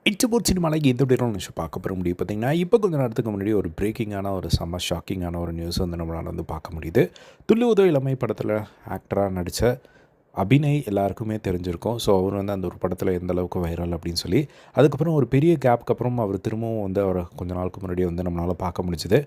இச்சபோட் சினிமாவில் எந்த விட நிமிஷம் பார்க்க போகிற முடியும் பார்த்தீங்கன்னா, இப்போ கொஞ்சம் நேரத்துக்கு முன்னாடி ஒரு பிரேக்கிங்கான ஒரு செம்ம ஷாக்கிங்கான ஒரு நியூஸ் வந்து நம்மளால் வந்து பார்க்க முடியுது. துள்ளுவதோ இளமை படத்தில் ஆக்டராக நடித்த அபிநய் எல்லாருக்குமே தெரிஞ்சிருக்கும். ஸோ அவர் வந்து அந்த ஒரு படத்தில் எந்த அளவுக்கு வைரல் அப்படின்னு சொல்லி, அதுக்கப்புறம் ஒரு பெரிய கேப்க்கு அப்புறம் அவர் திரும்பவும் வந்து அவரை கொஞ்ச நாளுக்கு முன்னாடி வந்து நம்மளால் பார்க்க முடிஞ்சுது.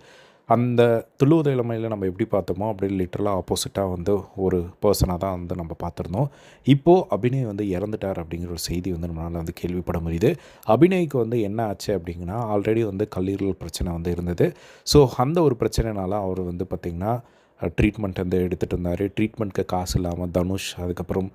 அந்த துள்ளுவத இளமையில் நம்ம எப்படி பார்த்தோமோ அப்படியே லிட்டரலாக ஆப்போசிட்டாக வந்து ஒரு பர்சனாக தான் வந்து நம்ம பார்த்துருந்தோம். இப்போது அபிநய் வந்து இறந்துட்டார் அப்படிங்கிற ஒரு செய்தி வந்து நம்மளால் வந்து கேள்விப்பட முடியுது. அபிநய்க்கு வந்து என்ன ஆச்சு அப்படிங்கன்னா, ஆல்ரெடி வந்து கல்லீரல் பிரச்சனை வந்து இருந்தது. ஸோ அந்த ஒரு பிரச்சனைனால அவர் வந்து பார்த்திங்கன்னா ட்ரீட்மெண்ட் வந்து எடுத்துகிட்டு இருந்தார். ட்ரீட்மெண்ட்க்கு காசு இல்லாமல் தனுஷ், அதுக்கப்புறம்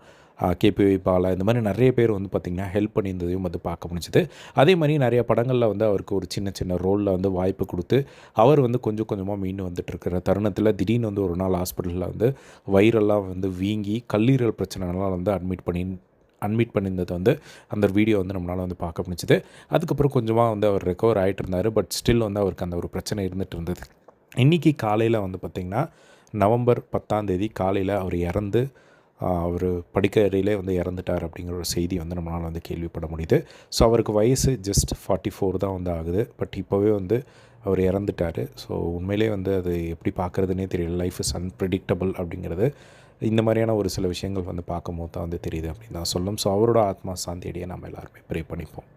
கேபிஒய் பாலா, இந்த மாதிரி நிறைய பேர் வந்து பார்த்திங்கன்னா ஹெல்ப் பண்ணியிருந்ததையும் வந்து பார்க்க முடிஞ்சுது. அதே மாதிரி நிறைய படங்களில் வந்து அவருக்கு ஒரு சின்ன சின்ன ரோலில் வந்து வாய்ப்பு கொடுத்து அவர் வந்து கொஞ்சம் கொஞ்சமாக மீண்டு வந்துட்டுருக்கிற தருணத்தில் திடீர்னு வந்து ஒரு நாள் ஹாஸ்பிட்டலில் வந்து வயிறெல்லாம் வந்து வீங்கி கல்லீரல் பிரச்சனைனால வந்து அட்மிட் பண்ணியிருந்தது வந்து அந்த வீடியோ வந்து நம்மளால் வந்து பார்க்க முடிஞ்சுது. அதுக்கப்புறம் கொஞ்சமாக வந்து அவர் ரெக்கவர் ஆகிட்டு இருந்தார். பட் ஸ்டில் வந்து அவருக்கு அந்த ஒரு பிரச்சனை இருந்துகிட்டு இருந்தது. இன்றைக்கி காலையில் வந்து பார்த்திங்கன்னா நவம்பர் 10 காலையில் அவர் இறந்து அவர் படுக்கை அறையிலே வந்து இறந்துட்டார் அப்படிங்கிற ஒரு செய்தி வந்து நம்மளால் வந்து கேள்விப்பட முடியுது. ஸோ அவருக்கு வயசு ஜஸ்ட் 44 தான் வந்து ஆகுது. பட் இப்போவே வந்து அவர் இறந்துட்டார். ஸோ உண்மையிலே வந்து அது எப்படி பார்க்குறதுனே தெரியல. லைஃப் இஸ் அன்பிரடிக்டபிள் அப்படிங்கிறது இந்த மாதிரியான ஒரு சில விஷயங்கள் வந்து பார்க்கும்போது தான் வந்து தெரியுது அப்படின்னு தான் சொல்லணும். ஸோ அவரோட ஆத்மா சாந்தி அடைய நம்ம எல்லாருமே ப்ரே பண்ணிப்போம்.